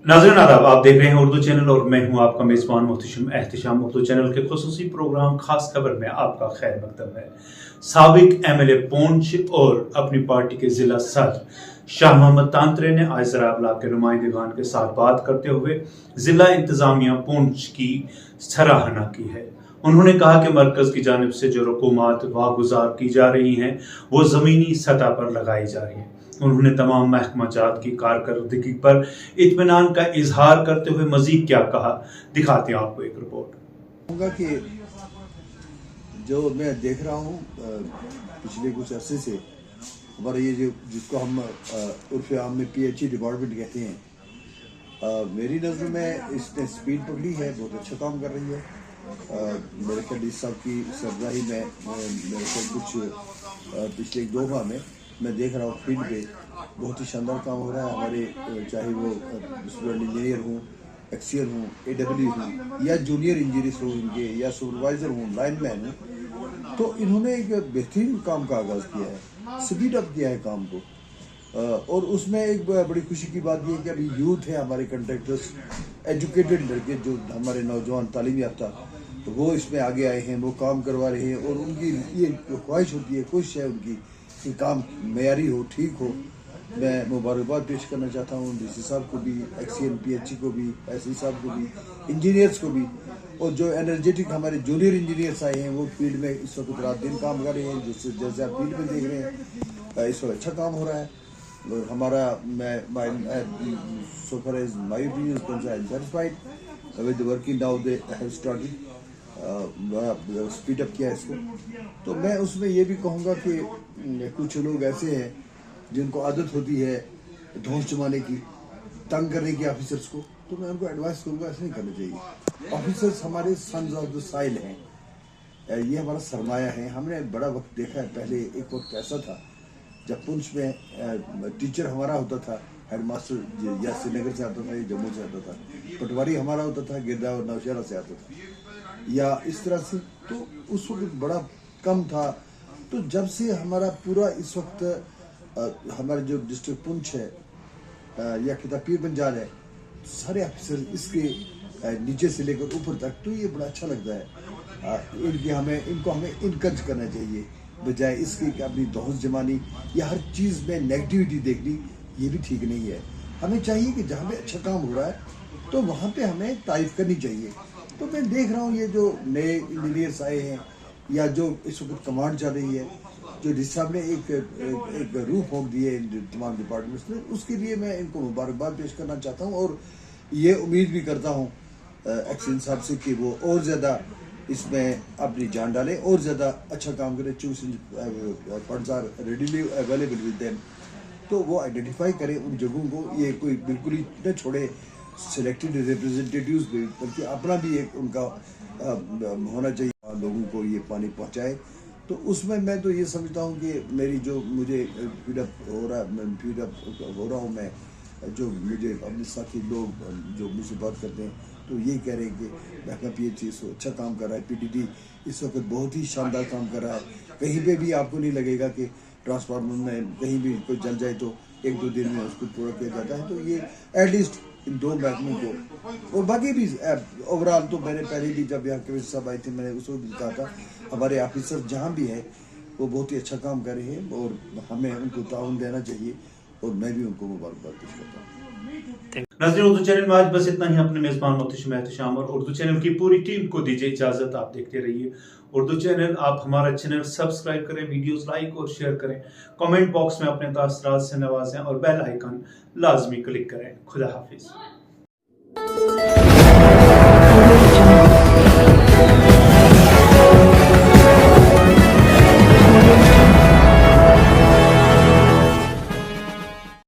नाज़रीन आदाब, आप देख रहे हैं उर्दू चैनल और मैं हूं आपका मेज़बान मोहतशम एहतशाम। उर्दू चैनल के खुसूसी प्रोग्राम खास खबर में आपका खैर मकदम है। साबिक एमएलए पूंछ और अपनी पार्टी के जिला सदर शाह मोहम्मद तांतरे ने आज ज़राब के नुमाइंदगान के साथ बात करते हुए जिला इंतजामिया पूंछ की सराहना की है। उन्होंने कहा कि मरकज की जानिब से जो रकूमात वागुजार की जा रही हैं वो ज़मीनी सतह पर लगाई जा रही हैं। उन्होंने तमाम महकमा जात की कारकर्दगी पर इत्मीनान का इजहार करते हुए मजीद क्या कहा, दिखाते हैं आपको एक रिपोर्ट। कि जो मैं देख रहा हूँ पिछले कुछ अरसे से हमारा ये जो जिसको हम उर्फ आम में PHE डिपार्टमेंट कहते हैं, मेरी नज़र में इसने स्पीड पकड़ी है, बहुत अच्छा काम कर रही है। मेरे ख्याल इस साहब की सरबराही में मेरे ख्याल कुछ पिछले 2 माह में मैं देख रहा हूँ फील्ड पे बहुत ही शानदार काम हो रहा है। हमारे चाहे वो स्टूडेंट इंजीनियर हूँ, एक्सियर हूँ, AW हूँ या जूनियर इंजीनियर हूँ इनके या सुपरवाइज़र हूँ, लाइनमैन हूँ, तो इन्होंने एक बेहतरीन काम का आगाज़ किया है, स्पीड अप किया है काम को। और उसमें एक बड़ी खुशी की बात ये है कि अभी यूथ है हमारे कंट्रैक्टर्स, एजुकेटेड लड़के जो हमारे नौजवान तालीम याफ्ता, वो इसमें आगे आए हैं, वो काम करवा रहे हैं। और उनकी ये ख्वाहिश होती है, कोशिश है उनकी कि काम मेयारी हो, ठीक हो। मैं मुबारकबाद पेश करना चाहता हूँ DC साहब को भी, एक्सियन PHE को भी, SE साहब को भी, इंजीनियर्स को भी। और जो एनर्जेटिक हमारे जूनियर इंजीनियर्स आए हैं वो फील्ड में इस वक्त रात दिन काम कर रहे हैं, जैसे आप फील्ड में देख रहे हैं इस वक्त अच्छा काम हो रहा है। और हमारा so far as my opinion is concerned, I am satisfied with the working now they have started, speed up किया इसको। तो मैं उसमें ये भी कहूँगा कि कुछ लोग ऐसे हैं जिनको आदत होती है धौंस जमाने की, तंग करने की ऑफिसर्स को, तो मैं उनको एडवाइस करूँगा ऐसे नहीं करना चाहिए। ऑफिसर्स हमारे सन्स ऑफ द साइल हैं, ये हमारा सरमाया है। हमने बड़ा वक्त देखा है, पहले एक वक्त ऐसा था जब पुंछ में टीचर हमारा होता था, हेड मास्टर या श्रीनगर से आता था या जम्मू से आता था, पटवारी हमारा होता था, गिरदा और नौशहरा से आता था या इस तरह से, तो उस वक्त बड़ा कम था। तो जब से हमारा पूरा इस वक्त हमारे जो डिस्ट्रिक्ट पुंछ है या खिता पीर पंजाल है, सारे अफसर इसके नीचे से लेकर ऊपर तक, तो ये बड़ा अच्छा लगता है। इनको हमें इनकरेज करना चाहिए, बजाय इसके कि अपनी दौस जमानी या हर चीज़ में नेगेटिविटी देखनी, ये भी ठीक नहीं है। हमें चाहिए कि जहाँ पे अच्छा काम हो रहा है तो वहाँ पे हमें तारीफ करनी चाहिए। तो मैं देख रहा हूँ ये जो नए इंजीनियर्स आए हैं या जो इस वक्त कमांड चल रही है, जो जिस साहब ने एक रूह होक दी है तमाम डिपार्टमेंट्स में, उसके लिए मैं इनको मुबारकबाद पेश करना चाहता हूँ। और ये उम्मीद भी करता हूँ एक्सियन साहब से कि वो और ज़्यादा इसमें अपनी जान डालें और ज़्यादा अच्छा काम करें। Funds are readily available with them, तो वो आइडेंटिफाई करें उन जगहों को, ये कोई बिल्कुल ही न छोड़े सिलेक्टेड रिप्रेजेंटेटिव्स भी, बल्कि अपना भी एक उनका होना चाहिए, लोगों को ये पानी पहुंचाए। तो उसमें मैं तो ये समझता हूँ कि मेरी जो मुझे फीडअप हो रहा हूँ मैं, जो मुझे अपने साथी लोग जो मुझसे बात करते हैं तो ये कह रहे हैं कि महकमा PHE अच्छा काम कर रहा है, PDD इस वक्त बहुत ही शानदार काम कर रहा है। कहीं पे भी आपको नहीं लगेगा कि ट्रांसफार्मर में कहीं भी कोई जल जाए तो 1-2 दिन में उसको पूरा किया जाता है। तो ये एटलीस्ट इन 2 महकमों को, और बाकी भी ओवरऑल, तो मैंने पहले भी जब यहाँ कमिश्नर साहब आए थे मैंने उस वक्त भी कहा था हमारे ऑफिसर जहाँ भी हैं वो बहुत ही अच्छा काम कर रहे हैं और हमें उनको ताउन देना चाहिए, और मैं भी उनको मुबारकबाद पेश करता हूँ। नाज़रीन, उर्दू चैनल में आज बस इतना ही। अपने मेज़बान मोहतशम एहतशाम और उर्दू चैनल की पूरी टीम को दीजिए इजाज़त। आप देखते रहिए उर्दू चैनल। आप हमारा चैनल सब्सक्राइब करें, वीडियोस लाइक और शेयर करें, कमेंट बॉक्स में अपने तासरात से नवाजें और बेल आइकन लाजमी क्लिक करें। खुदा हाफिज।